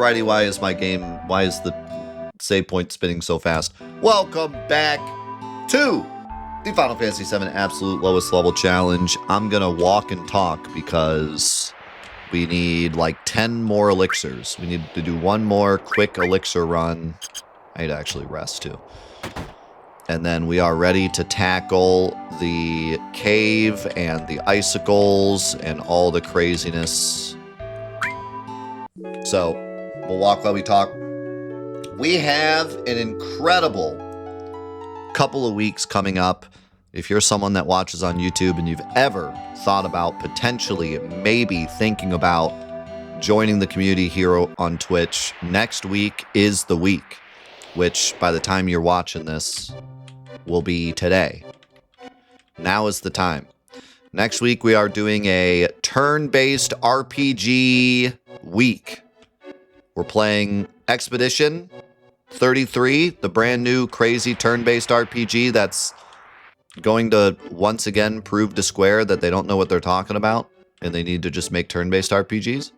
Alrighty, why is the save point spinning so fast? Welcome back to the Final Fantasy VII Absolute Lowest Level Challenge. I'm gonna walk and talk because we need like 10 more elixirs. We need to do one more quick elixir run. I need to actually rest too. And then we are ready to tackle the cave and the icicles and all the craziness. So, we'll walk while we talk. We have an incredible couple of weeks coming up. If you're someone that watches on YouTube and you've ever thought about potentially, maybe thinking about joining the community here on Twitch, next week is the week, which by the time you're watching this will be today. Now is the time. Next week we are doing a turn-based RPG week. We're playing Expedition 33, the brand new crazy turn-based RPG that's going to once again prove to Square that they don't know what they're talking about and they need to just make turn-based RPGs.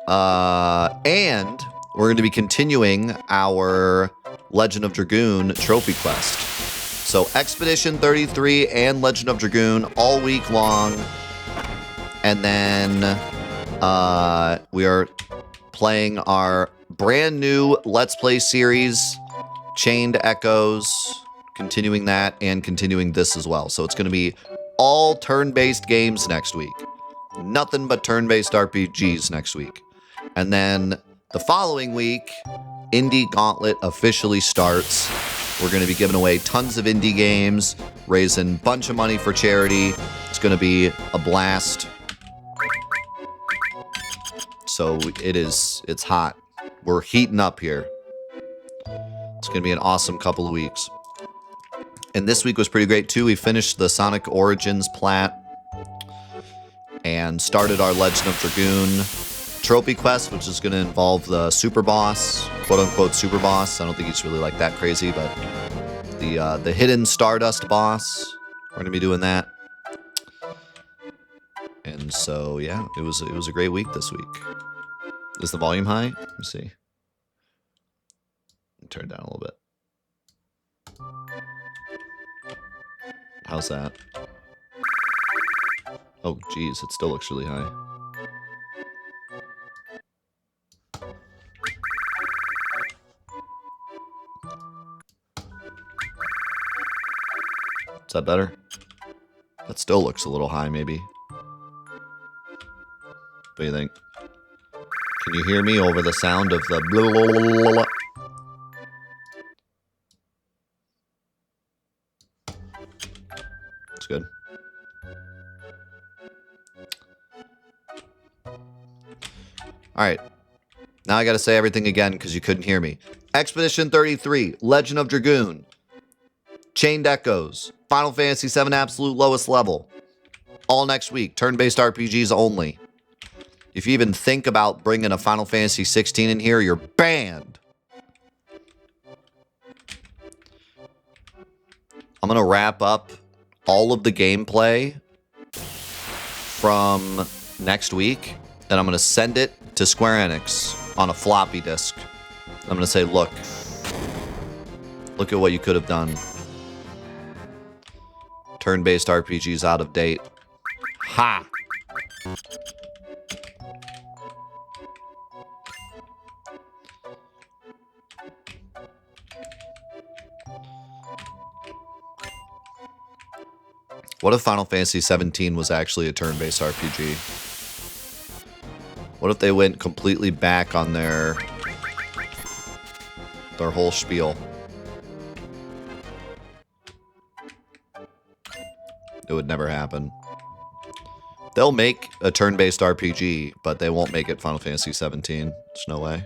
And we're going to be continuing our Legend of Dragoon trophy quest. So Expedition 33 and Legend of Dragoon all week long. And then we are playing our brand new Let's Play series, Chained Echoes, continuing that and continuing this as well. So it's going to be all turn-based games next week. Nothing but turn-based RPGs next week. And then the following week, Indie Gauntlet officially starts. We're going to be giving away tons of indie games, raising a bunch of money for charity. It's going to be a blast. So it's hot. We're heating up here. It's going to be an awesome couple of weeks. And this week was pretty great too. We finished the Sonic Origins plat and started our Legend of Dragoon trophy quest, which is going to involve the super boss, quote unquote super boss. I don't think he's really like that crazy, but the hidden Stardust boss. We're going to be doing that. And so yeah, it was a great week this week. Is the volume high? Let me see. Turn it down a little bit. How's that? Oh, geez, it still looks really high. Is that better? That still looks a little high, maybe. What do you think? Can you hear me over the sound of the blah, blah, blah, blah? It's good. Alright. Now I gotta say everything again because you couldn't hear me. Expedition 33, Legend of Dragoon, Chained Echoes, Final Fantasy VII Absolute Lowest Level. All next week. Turn-based RPGs only. If you even think about bringing a Final Fantasy 16 in here, you're banned. I'm going to wrap up all of the gameplay from next week, and I'm going to send it to Square Enix on a floppy disk. I'm going to say, look at what you could have done. Turn-based RPGs out of date. Ha! What if Final Fantasy XVII was actually a turn-based RPG? What if they went completely back on their whole spiel? It would never happen. They'll make a turn-based RPG, but they won't make it Final Fantasy XVII. There's no way.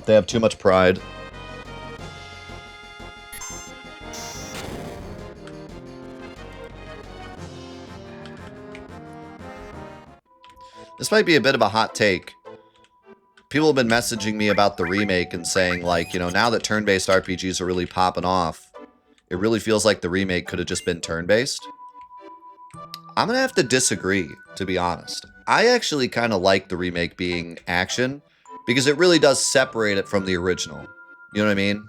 They have too much pride. This might be a bit of a hot take. People have been messaging me about the remake and saying, like, you know, now that turn-based RPGs are really popping off, it really feels like the remake could have just been turn-based. I'm going to have to disagree, to be honest. I actually kind of like the remake being action because it really does separate it from the original. You know what I mean?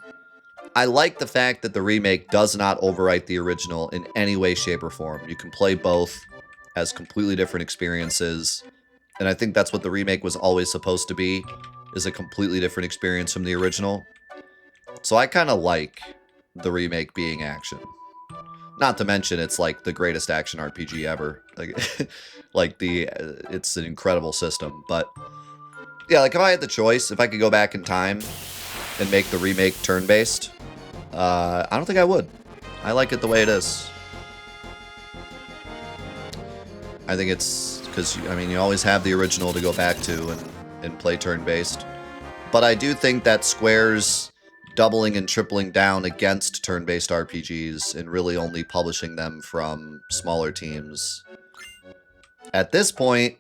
I like the fact that the remake does not overwrite the original in any way, shape, or form. You can play both as completely different experiences. And I think that's what the remake was always supposed to be, is a completely different experience from the original. So I kind of like the remake being action. Not to mention, it's like the greatest action RPG ever. Like, it's an incredible system. But yeah, like if I had the choice, if I could go back in time and make the remake turn-based, I don't think I would. I like it the way it is. I think it's because, I mean, you always have the original to go back to and play turn-based. But I do think that Square's doubling and tripling down against turn-based RPGs and really only publishing them from smaller teams, at this point,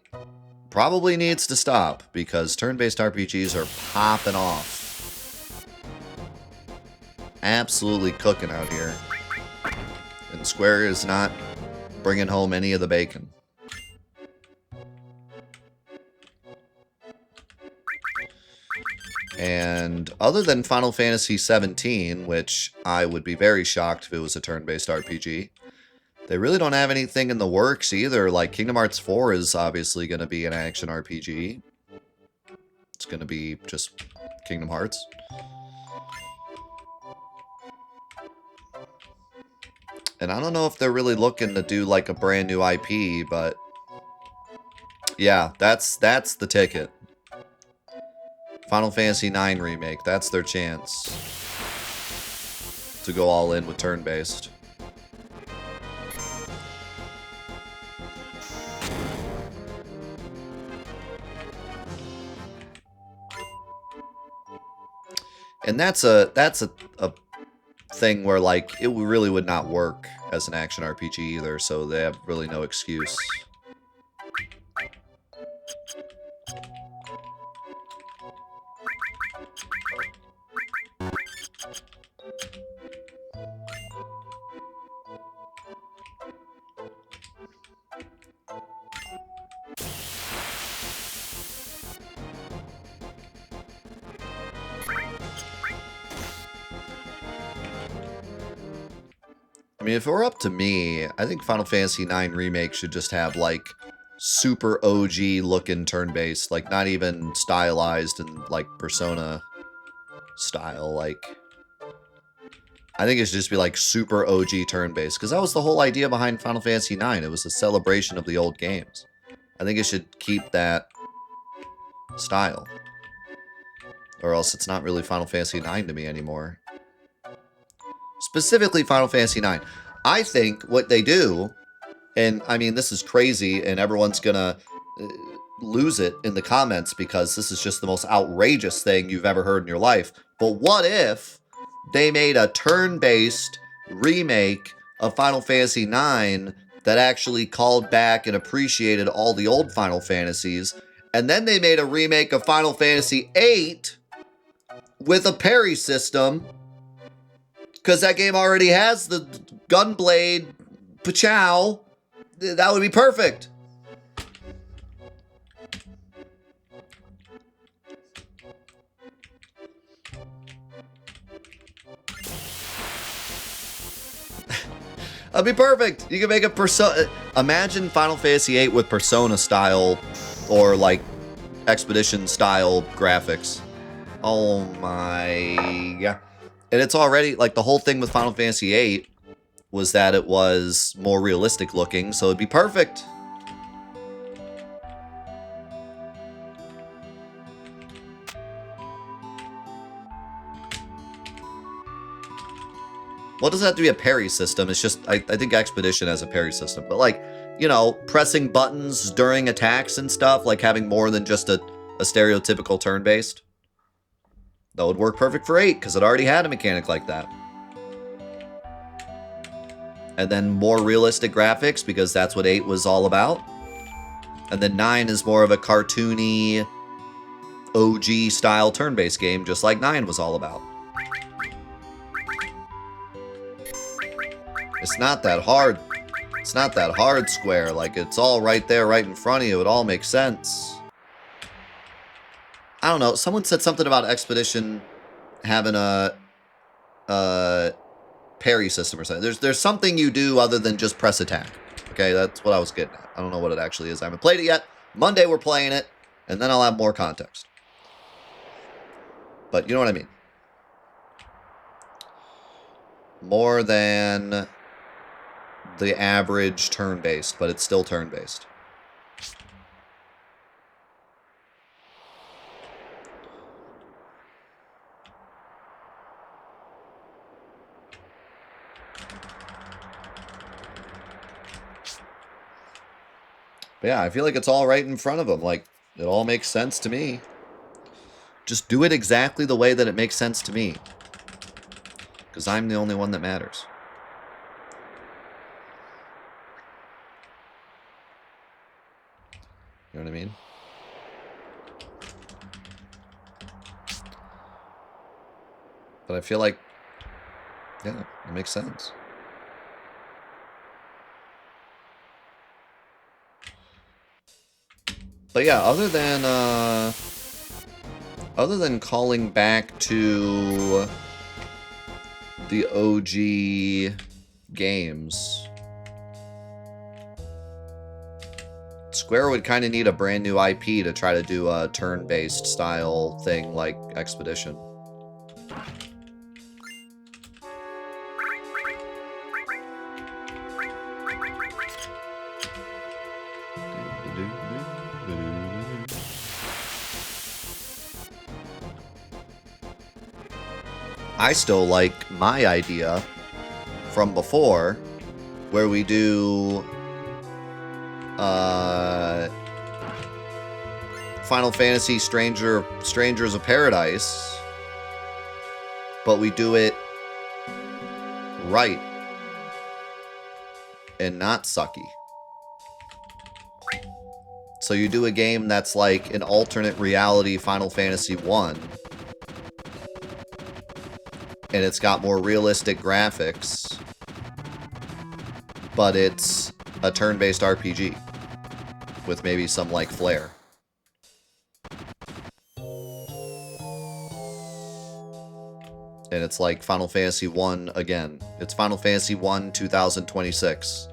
probably needs to stop because turn-based RPGs are popping off. Absolutely cooking out here. And Square is not bringing home any of the bacon. And other than Final Fantasy XVII, which I would be very shocked if it was a turn-based RPG, they really don't have anything in the works either. Like, Kingdom Hearts 4 is obviously going to be an action RPG. It's going to be just Kingdom Hearts. And I don't know if they're really looking to do, like, a brand new IP, but yeah, that's the ticket. Final Fantasy IX Remake, that's their chance to go all in with turn-based. And that's a thing where, like, it really would not work as an action RPG either, so they have really no excuse. I mean, if it were up to me, I think Final Fantasy IX Remake should just have, like, super OG looking turn-based, like, not even stylized and, like, Persona style, like, I think it should just be, like, super OG turn-based, because that was the whole idea behind Final Fantasy IX. It was a celebration of the old games. I think it should keep that style, or else it's not really Final Fantasy IX to me anymore. Specifically Final Fantasy IX. I think what they do, and I mean, this is crazy, and everyone's gonna lose it in the comments because this is just the most outrageous thing you've ever heard in your life. But what if they made a turn-based remake of Final Fantasy IX that actually called back and appreciated all the old Final Fantasies, and then they made a remake of Final Fantasy VIII with a parry system, because that game already has the Gunblade Pachow. That would be perfect. That'd be perfect. You can make a Persona. Imagine Final Fantasy VIII with Persona style or like Expedition style graphics. Oh my god. And it's already, like, the whole thing with Final Fantasy VIII was that it was more realistic looking, so it'd be perfect. Well, it doesn't have to be a parry system. It's just, I think Expedition has a parry system. But, like, you know, pressing buttons during attacks and stuff, like having more than just a stereotypical turn-based. That would work perfect for 8, because it already had a mechanic like that. And then more realistic graphics, because that's what 8 was all about. And then 9 is more of a cartoony, OG-style turn-based game, just like 9 was all about. It's not that hard. It's not that hard, Square. Like, it's all right there, right in front of you. It all makes sense. I don't know. Someone said something about Expedition having a parry system or something. There's something you do other than just press attack. Okay, that's what I was getting at. I don't know what it actually is. I haven't played it yet. Monday we're playing it, and then I'll have more context. But you know what I mean. More than the average turn-based, but it's still turn-based. But yeah, I feel like it's all right in front of them. Like, it all makes sense to me. Just do it exactly the way that it makes sense to me. Because I'm the only one that matters. You know what I mean? But I feel like, yeah, it makes sense. But yeah, other than calling back to the OG games, Square would kind of need a brand new IP to try to do a turn-based style thing like Expedition. I still like my idea from before, where we do Final Fantasy Strangers of Paradise, but we do it right and not sucky. So you do a game that's like an alternate reality Final Fantasy 1, and it's got more realistic graphics, but it's a turn-based RPG with maybe some like flair. And it's like Final Fantasy 1 again. It's Final Fantasy 1 2026.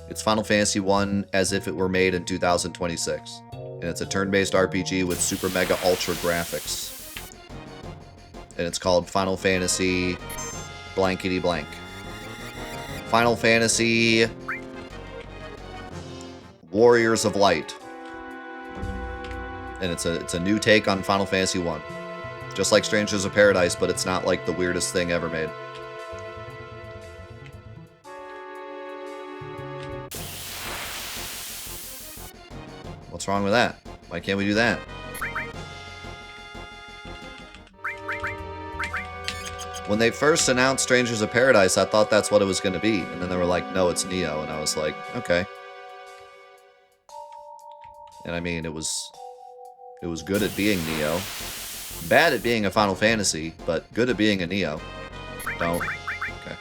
It's Final Fantasy 1 as if it were made in 2026. And it's a turn-based RPG with super mega ultra graphics. And it's called Final Fantasy blankety blank. Final Fantasy Warriors of Light. And it's a new take on Final Fantasy 1. Just like Strangers of Paradise, but it's not like the weirdest thing ever made. What's wrong with that? Why can't we do that? When they first announced Strangers of Paradise, I thought that's what it was going to be. And then they were like, no, it's Neo. And I was like, okay. And I mean, it was good at being Neo. Bad at being a Final Fantasy, but good at being a Neo. Don't. Okay.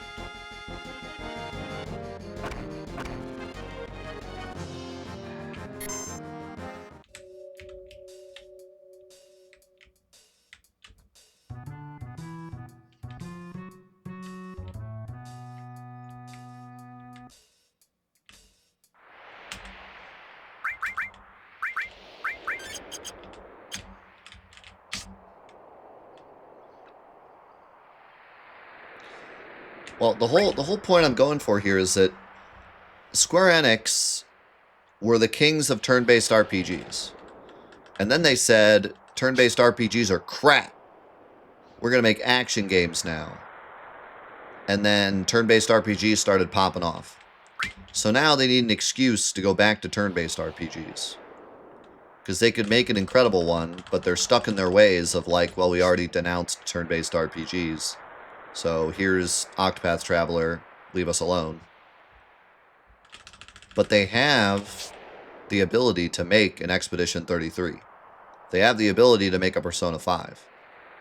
Well, the whole point I'm going for here is that Square Enix were the kings of turn-based RPGs. And then they said, turn-based RPGs are crap. We're going to make action games now. And then turn-based RPGs started popping off. So now they need an excuse to go back to turn-based RPGs. Because they could make an incredible one, but they're stuck in their ways of like, well, we already denounced turn-based RPGs. So here's Octopath Traveler, leave us alone. But they have the ability to make an Expedition 33. They have the ability to make a Persona 5.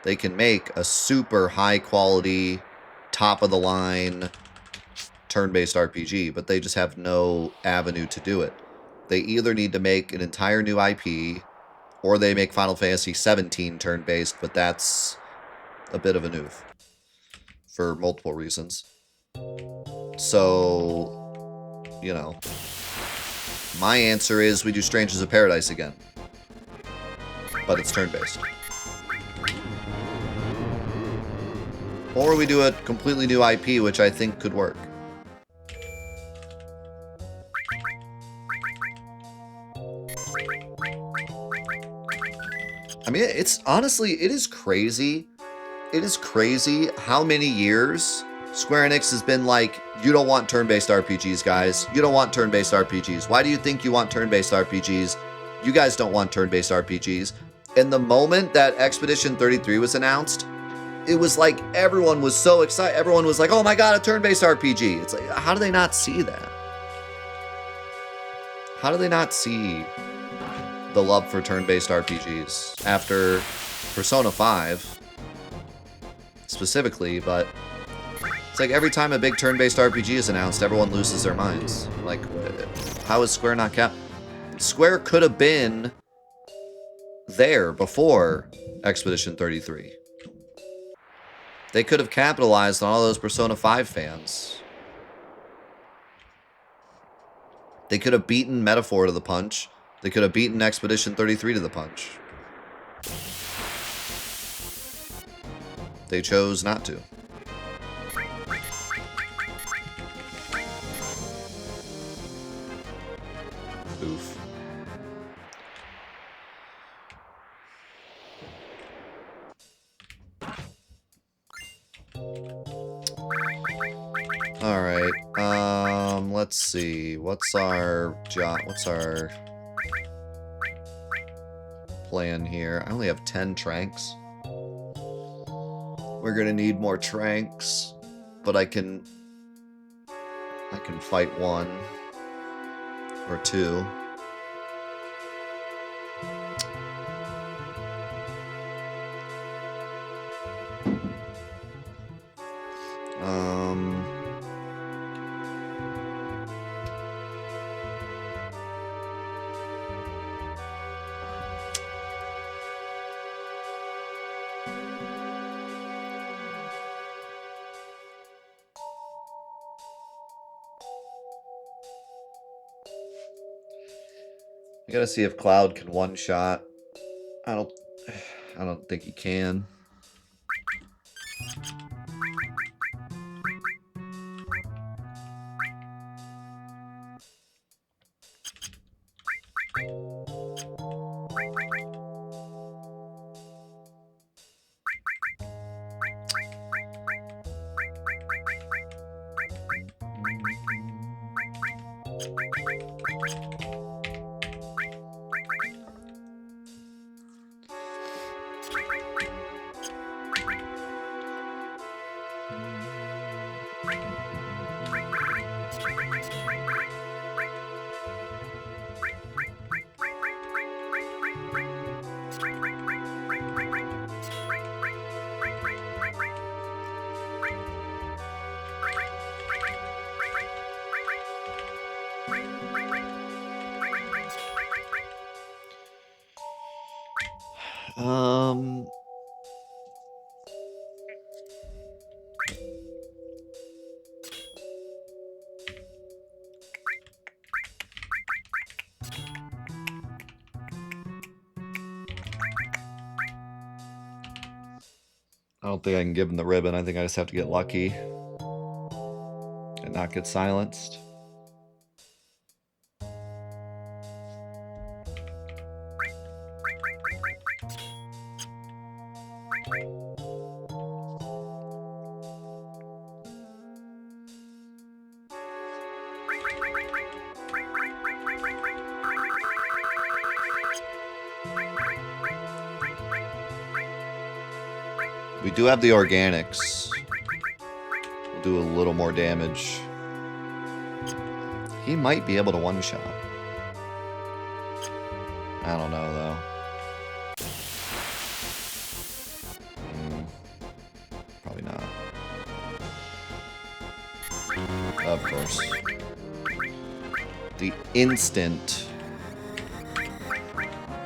They can make a super high quality, top of the line turn-based RPG, but they just have no avenue to do it. They either need to make an entire new IP, or they make Final Fantasy XVII turn-based, but that's a bit of a noof for multiple reasons. So, you know, my answer is we do Strangers of Paradise again, but it's turn-based. Or we do a completely new IP, which I think could work. I mean, it's honestly, it is crazy. It is crazy how many years Square Enix has been like, you don't want turn-based RPGs, guys. You don't want turn-based RPGs. Why do you think you want turn-based RPGs? You guys don't want turn-based RPGs. And the moment that Expedition 33 was announced, it was like everyone was so excited. Everyone was like, oh my god, a turn-based RPG. It's like, how do they not see that? How do they not see the love for turn-based RPGs after Persona 5 specifically? But it's like every time a big turn-based RPG is announced, everyone loses their minds. Like, how is Square not cap? Square could have been there before Expedition 33. They could have capitalized on all those Persona 5 fans. They could have beaten Metaphor to the punch. They could have beaten Expedition 33 to the punch. They chose not to. Oof. All right. Let's see. What's our plan here? I only have 10 tranks. We're gonna need more tranks, but I can fight one or two. I gotta see if Cloud can one-shot. I don't think he can. I don't think I can give him the ribbon. I think I just have to get lucky and not get silenced. We do have the organics. We'll do a little more damage. He might be able to one-shot. I don't know, though. Probably not. Of course. The instant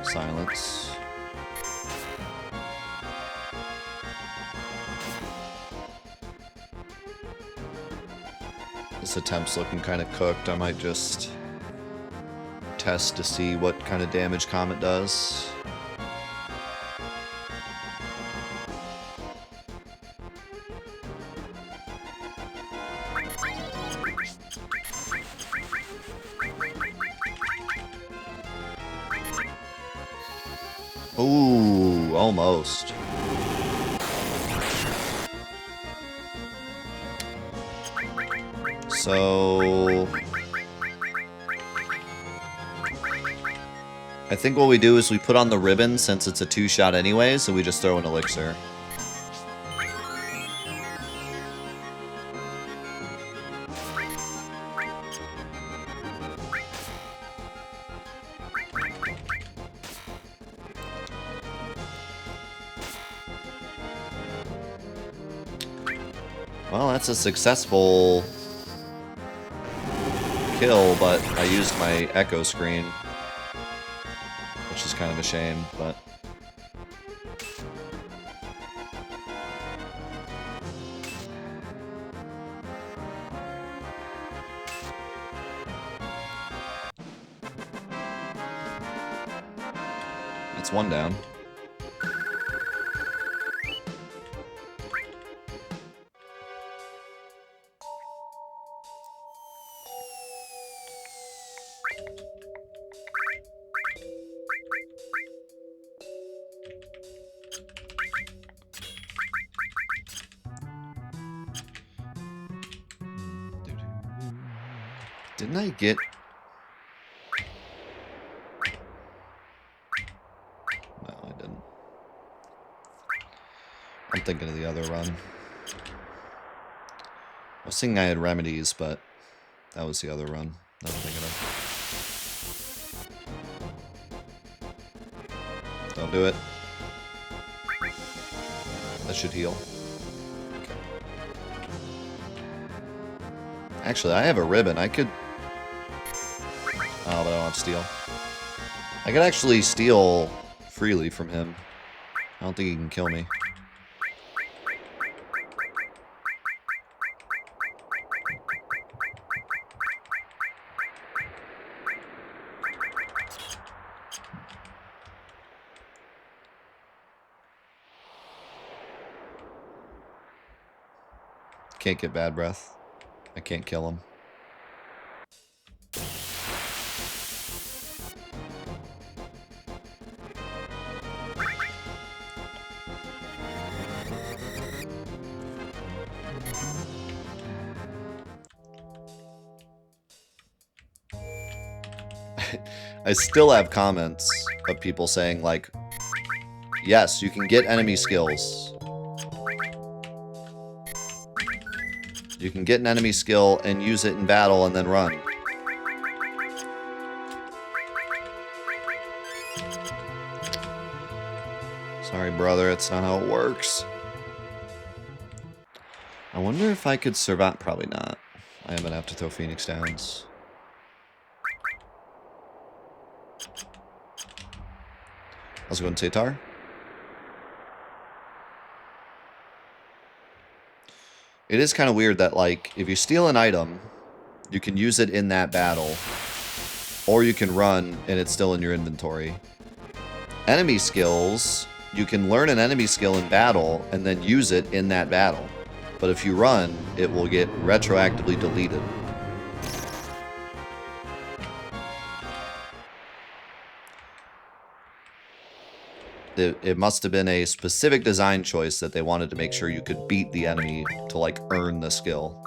silence. This attempt's looking kind of cooked. I might just test to see what kind of damage Comet does. Ooh, almost. So I think what we do is we put on the ribbon since it's a 2-shot anyway, so we just throw an elixir. Well, that's a successful kill, but I used my echo screen, which is kind of a shame, but... It's one down. Didn't I get... No, I didn't. I'm thinking of the other run. I was thinking I had remedies, but that was the other run that I'm thinking of. Don't do it. That should heal. Okay. Actually, I have a ribbon. I could... Oh, but I don't have steel. I could actually steal freely from him. I don't think he can kill me. Can't get bad breath. I can't kill him. I still have comments of people saying, like, yes, you can get enemy skills. You can get an enemy skill and use it in battle and then run. Sorry, brother, it's not how it works. I wonder if I could survive. Probably not. I am gonna have to throw Phoenix Downs. Let's go and Tatar. It is kind of weird that, like, if you steal an item, you can use it in that battle, or you can run and it's still in your inventory. Enemy skills, you can learn an enemy skill in battle and then use it in that battle. But if you run, it will get retroactively deleted. It must have been a specific design choice that they wanted to make sure you could beat the enemy to, like, earn the skill.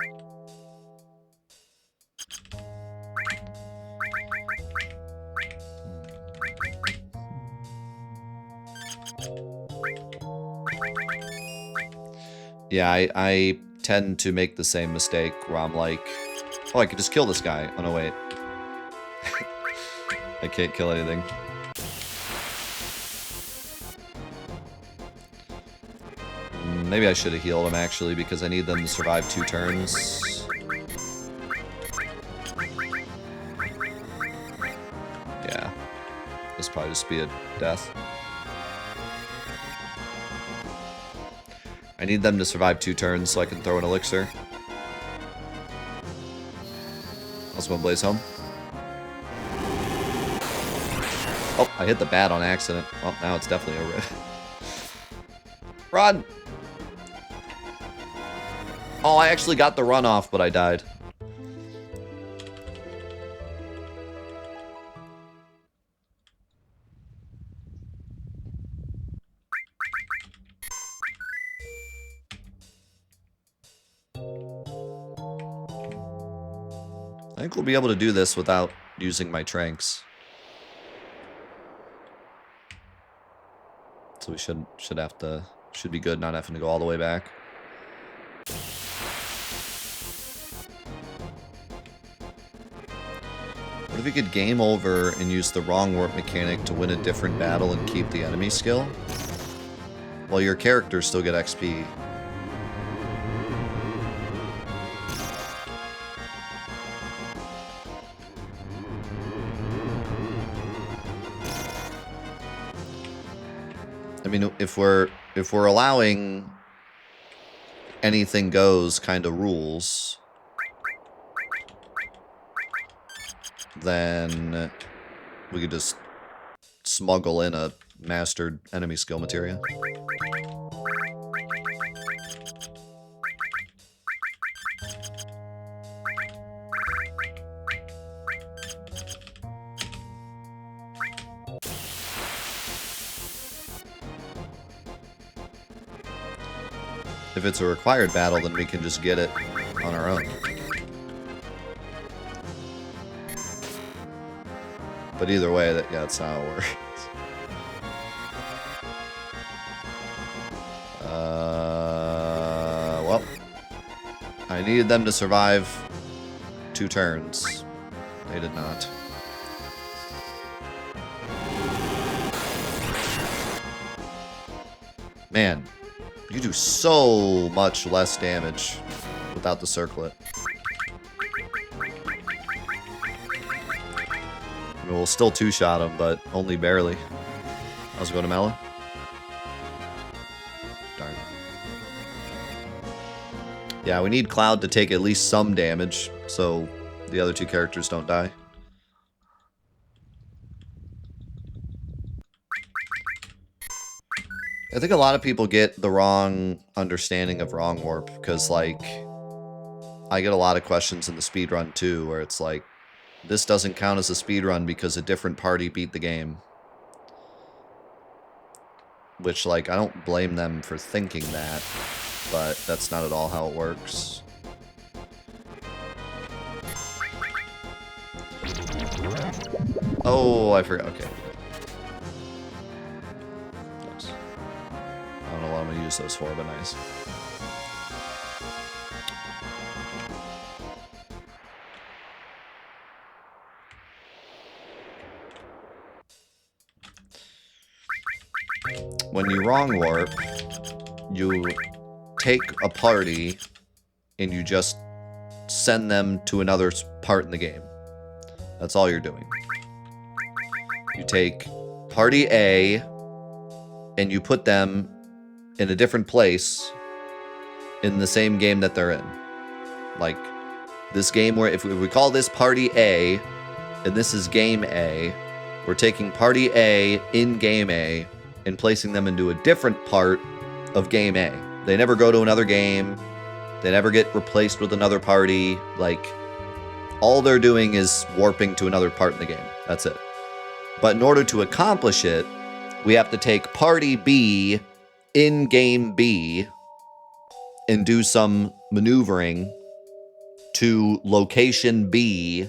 Yeah, I tend to make the same mistake where I'm like, oh, I could just kill this guy. Oh, no, wait. I can't kill anything. Maybe I should have healed him, actually, because I need them to survive 2 turns. This probably just be a death. I need them to survive 2 turns so I can throw an elixir. Also gonna blaze home. Oh, I hit the bat on accident. Well, now it's definitely a rip. Run! Oh, I actually got the run off, but I died. I think we'll be able to do this without using my tranks. So we should be good not having to go all the way back. What if we could game over and use the wrong warp mechanic to win a different battle and keep the enemy skill? Well, your characters still get XP. I mean, if we're allowing anything goes kind of rules, then we could just smuggle in a mastered enemy skill materia. If it's a required battle, then we can just get it on our own. But either way, yeah, that's how it works. Well, I needed them to survive 2 turns. They did not. Man, you do so much less damage without the circlet. I mean, we'll still 2-shot him, but only barely. How's it going to Mello? Darn. Yeah, we need Cloud to take at least some damage, so the other 2 characters don't die. I think a lot of people get the wrong understanding of wrong warp, because, like, I get a lot of questions in the speedrun too, where it's like, this doesn't count as a speedrun because a different party beat the game. Which, like, I don't blame them for thinking that, but that's not at all how it works. Oh, I forgot. Okay. Nice. I don't know what I'm going to use those for, but nice. When you wrong warp, you take a party and you just send them to another part in the game. That's all you're doing. You take party A and you put them in a different place in the same game that they're in. Like this game where if we call this party A and this is game A, we're taking party A in game A and placing them into a different part of game A. They never go to another game. They never get replaced with another party. Like, all they're doing is warping to another part in the game. That's it. But in order to accomplish it, we have to take party B in game B and do some maneuvering to location B.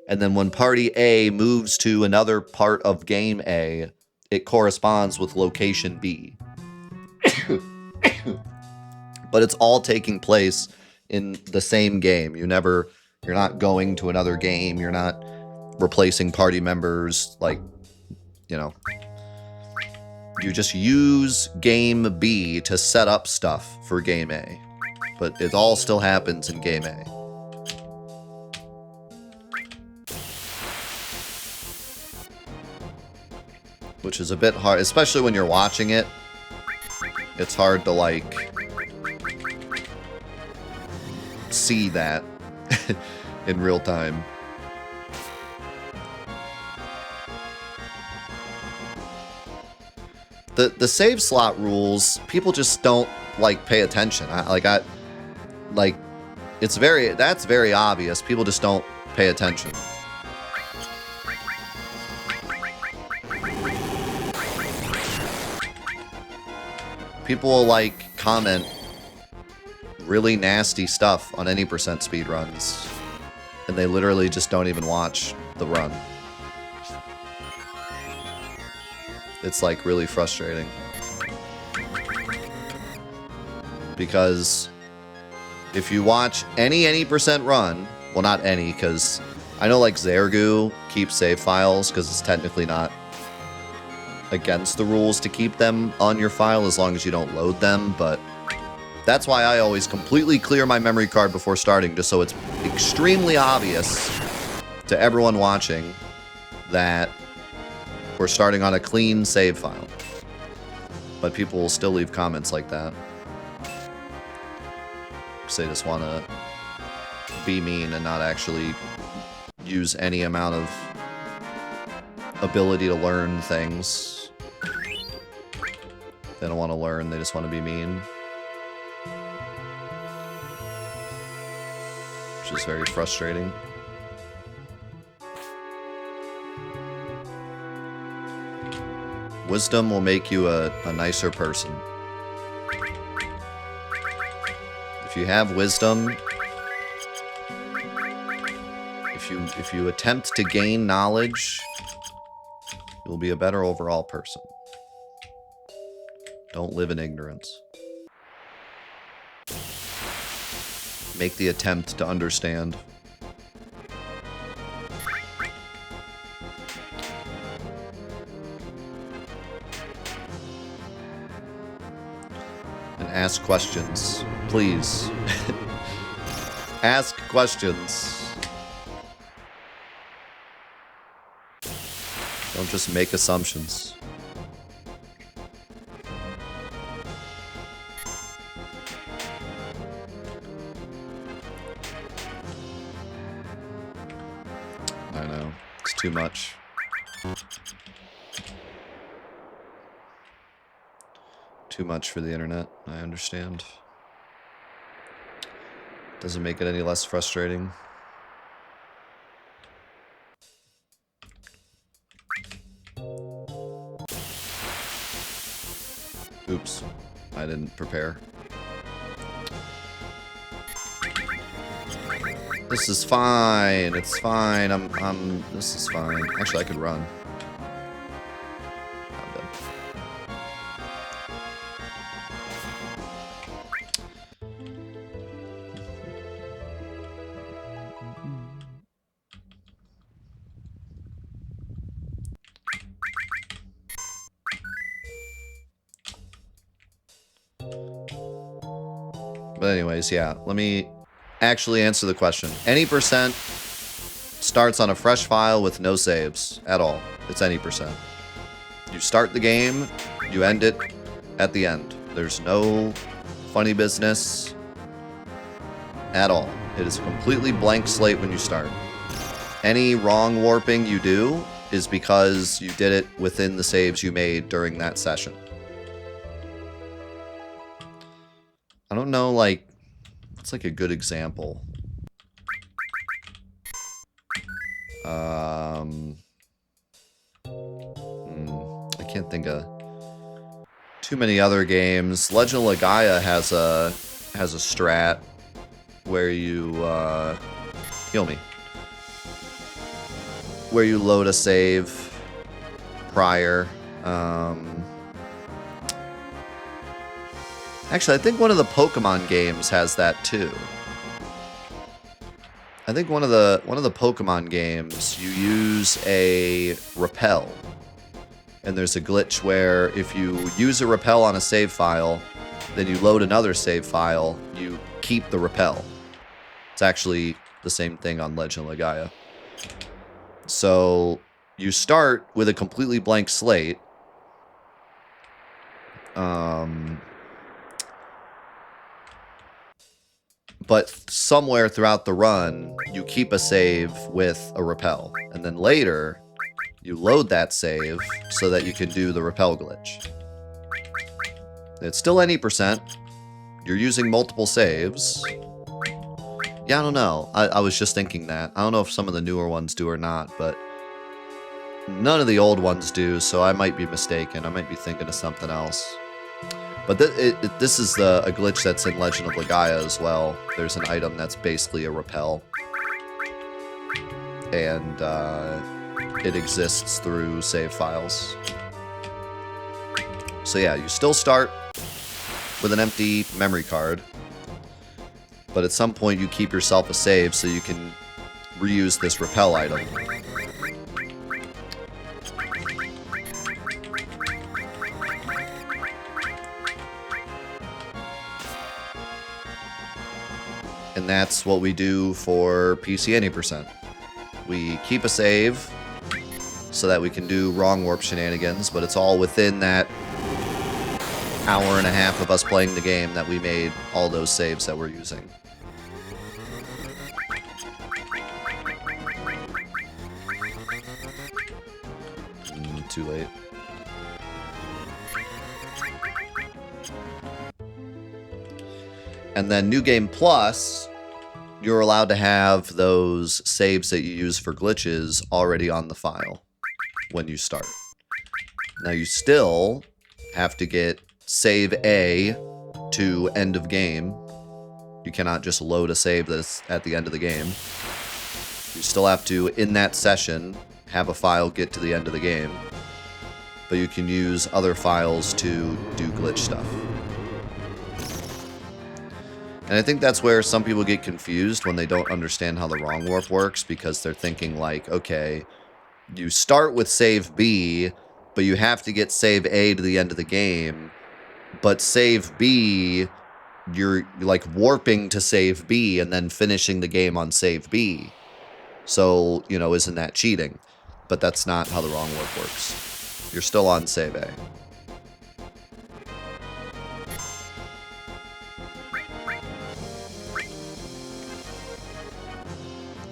And then when party A moves to another part of game A, it corresponds with location B. But it's all taking place in the same game. You're not going to another game. You're not replacing party members. Like, you know, you just use game B to set up stuff for game A. But it all still happens in game A. which is a bit hard, especially when you're watching it. It's hard to, like, see that in real time. The save slot rules, people just don't, like, pay attention. That's very obvious. People just don't pay attention. People will, like, comment really nasty stuff on any percent speedruns, and they literally just don't even watch the run. It's, like, really frustrating. Because if you watch any percent run, well, not any, because I know, like, Zergu keeps save files, because it's technically not against the rules to keep them on your file as long as you don't load them, but that's why I always completely clear my memory card before starting, just so it's extremely obvious to everyone watching that we're starting on a clean save file. But people will still leave comments like that, because they just want to be mean and not actually use any amount of ability to learn things. They don't want to learn, they just want to be mean. Which is very frustrating. Wisdom will make you a nicer person. If you have wisdom, if you attempt to gain knowledge, you'll be a better overall person. Don't live in ignorance. Make the attempt to understand. And ask questions, please. Ask questions. Don't just make assumptions. I know, it's too much. Too much for the internet, I understand. Doesn't make it any less frustrating. Oops, I didn't prepare. This is fine, it's fine, this is fine. Actually, I could run. I'm dead. But anyways, yeah, let me actually answer the question. Any percent starts on a fresh file with no saves at all. It's any percent. You start the game, you end it at the end. There's no funny business at all. It is a completely blank slate when you start. Any wrong warping you do is because you did it within the saves you made during that session. I don't know, like, what's like a good example? I can't think of too many other games. Legend of Legaia has a strat where you heal me, where you load a save prior. Actually, I think one of the Pokemon games has that too. I think one of the Pokemon games, you use a repel. And there's a glitch where if you use a repel on a save file, then you load another save file, you keep the repel. It's actually the same thing on Legend of Legaia. So you start with a completely blank slate, But somewhere throughout the run, you keep a save with a repel. And then later, you load that save so that you can do the repel glitch. It's still any percent. You're using multiple saves. Yeah, I don't know. I was just thinking that. I don't know if some of the newer ones do or not, but none of the old ones do, so I might be mistaken. I might be thinking of something else. But this is a glitch that's in Legend of Legaia as well. There's an item that's basically a repel. And it exists through save files. So yeah, you still start with an empty memory card. But at some point you keep yourself a save so you can reuse this repel item. And that's what we do for PC any percent. We keep a save so that we can do wrong warp shenanigans, but it's all within that hour and a half of us playing the game that we made all those saves that we're using. Too late. And then New Game Plus, you're allowed to have those saves that you use for glitches already on the file when you start. Now you still have to get save A to end of game. You cannot just load a save that's at the end of the game. You still have to, in that session, have a file get to the end of the game. But you can use other files to do glitch stuff. And I think that's where some people get confused when they don't understand how the wrong warp works, because they're thinking like, okay, you start with save B, but you have to get save A to the end of the game. But save B, you're like warping to save B and then finishing the game on save B. So, you know, isn't that cheating? But that's not how the wrong warp works. You're still on save A.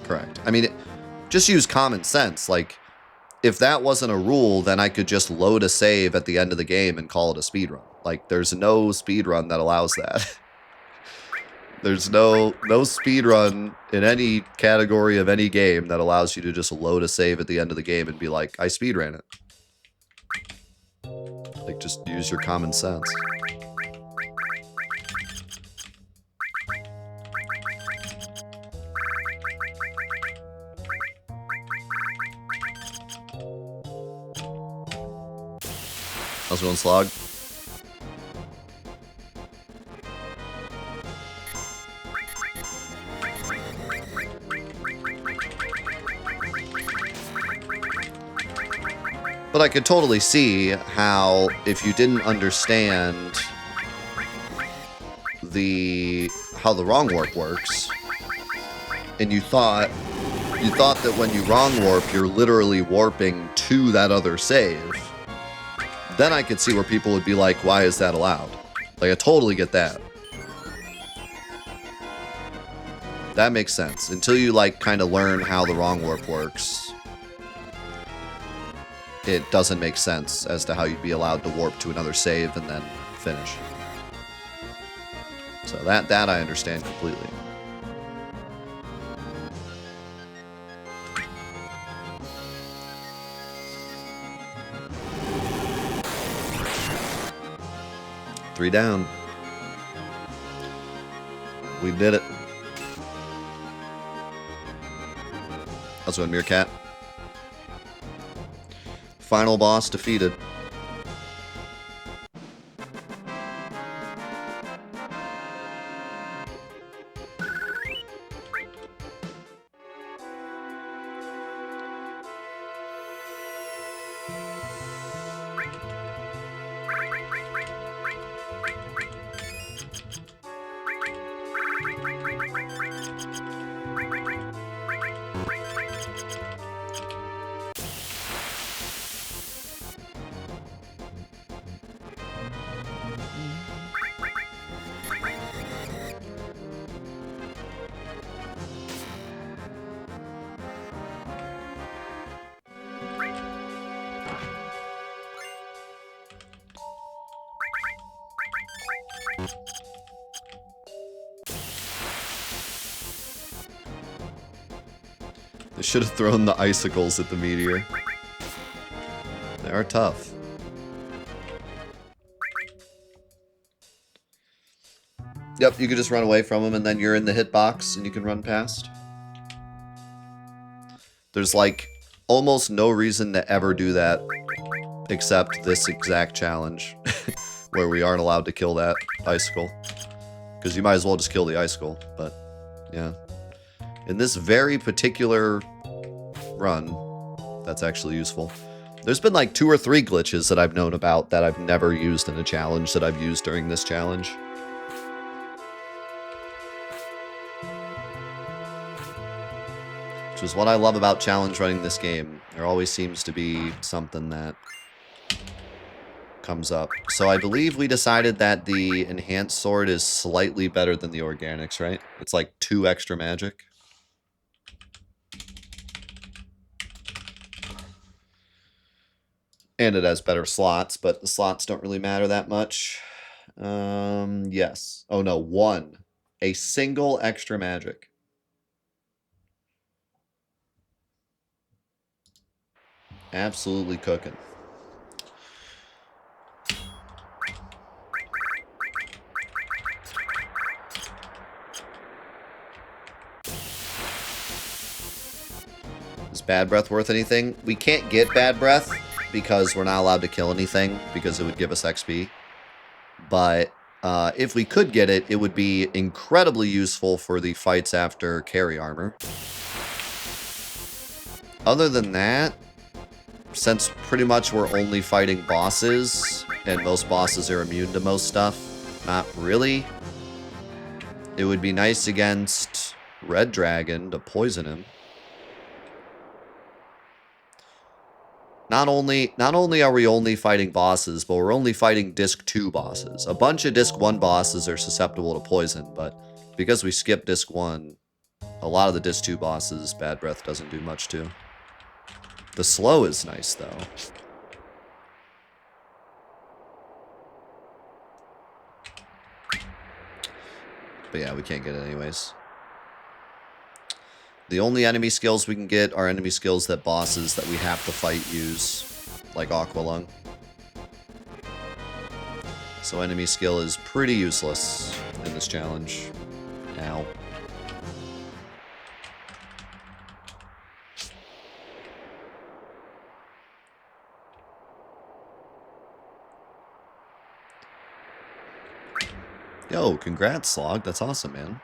Correct. I mean, just use common sense. Like, if that wasn't a rule, then I could just load a save at the end of the game and call it a speedrun. Like, there's no speedrun that allows that. There's no speedrun in any category of any game that allows you to just load a save at the end of the game and be like, I speedran it. Like, just use your common sense. How's it going, Slog? But I could totally see how, if you didn't understand how the wrong warp works, and you thought that when you wrong warp, you're literally warping to that other save, then I could see where people would be like, why is that allowed? Like, I totally get that. That makes sense. Until you, like, kind of learn how the wrong warp works, it doesn't make sense as to how you'd be allowed to warp to another save and then finish. So that I understand completely. Three down. We did it. How's it going, Meerkat? Final boss defeated. should have thrown the icicles at the meteor. They are tough. Yep, you could just run away from them and then you're in the hitbox and you can run past. There's like almost no reason to ever do that except this exact challenge where we aren't allowed to kill that icicle. Because you might as well just kill the icicle, but yeah. In this very particular run, that's actually useful. There's been like 2 or 3 glitches that I've known about that I've never used in a challenge that I've used during this challenge. Which is what I love about challenge running this game. There always seems to be something that comes up. So I believe we decided that the enhanced sword is slightly better than the organics, right? It's like 2 extra magic. And it has better slots, but the slots don't really matter that much. Yes. Oh no, 1. A single extra magic. Absolutely cooking. Is Bad Breath worth anything? We can't get Bad Breath because we're not allowed to kill anything because it would give us XP. But if we could get it, it would be incredibly useful for the fights after carry armor. Other than that, since pretty much we're only fighting bosses, and most bosses are immune to most stuff, not really. It would be nice against Red Dragon to poison him. Not only are we only fighting bosses, but we're only fighting Disc 2 bosses. A bunch of Disc 1 bosses are susceptible to poison, but because we skipped Disc 1, a lot of the Disc 2 bosses, Bad Breath doesn't do much to. The slow is nice, though. But yeah, we can't get it anyways. The only enemy skills we can get are enemy skills that bosses that we have to fight use, like Aqualung. So enemy skill is pretty useless in this challenge. Ow. Yo, congrats, Slog. That's awesome, man.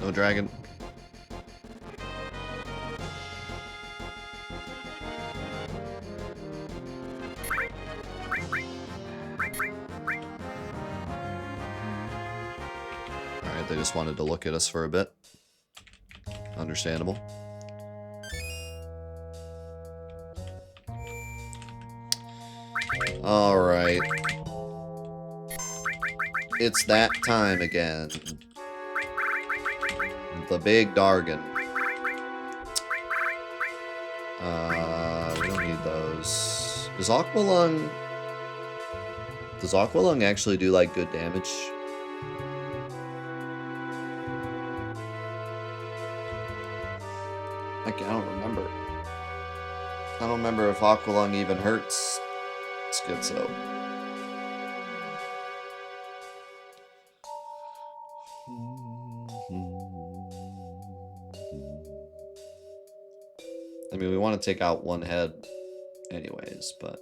No dragon. Alright, they just wanted to look at us for a bit. Understandable. Alright. It's that time again. The big Dargon. We don't need those. Does Aqualung actually do, like, good damage? I don't remember. I don't remember if Aqualung even hurts Schizo. I mean, we want to take out one head anyways, but...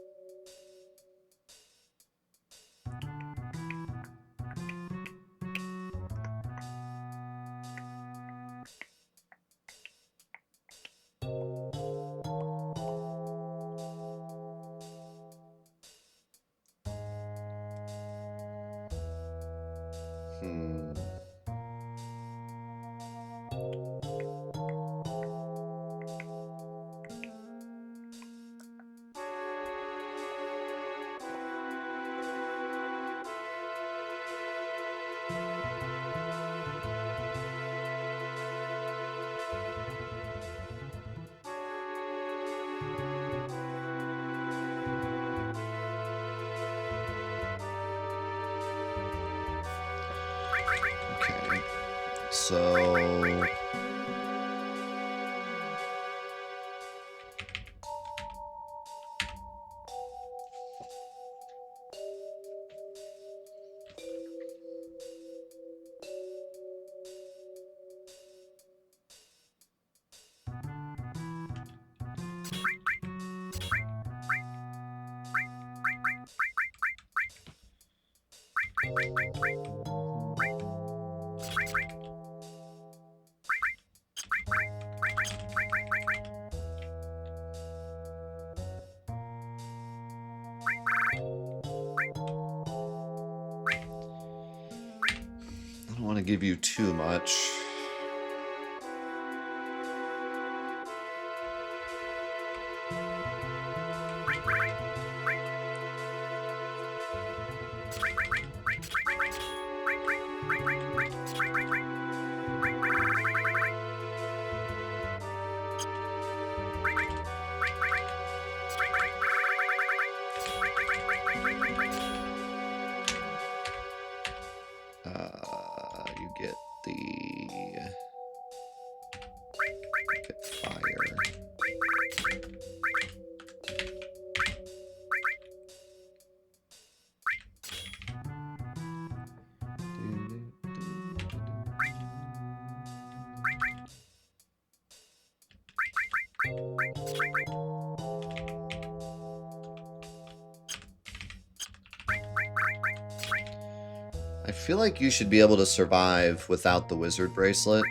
So... I don't want to give you too much. You get the... Get fire. I feel like you should be able to survive without the wizard bracelet.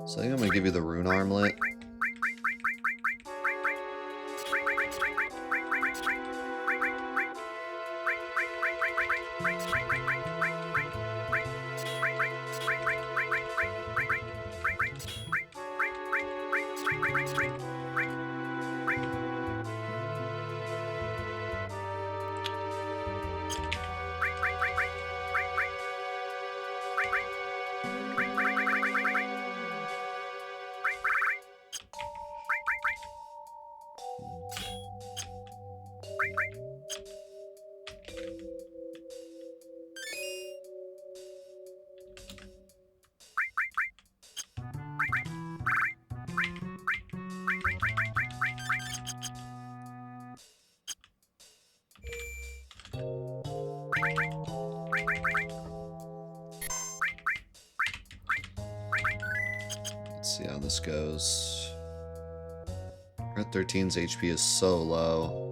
So I think I'm going to give you the rune armlet. Let's see how this goes. Red 13's HP is so low.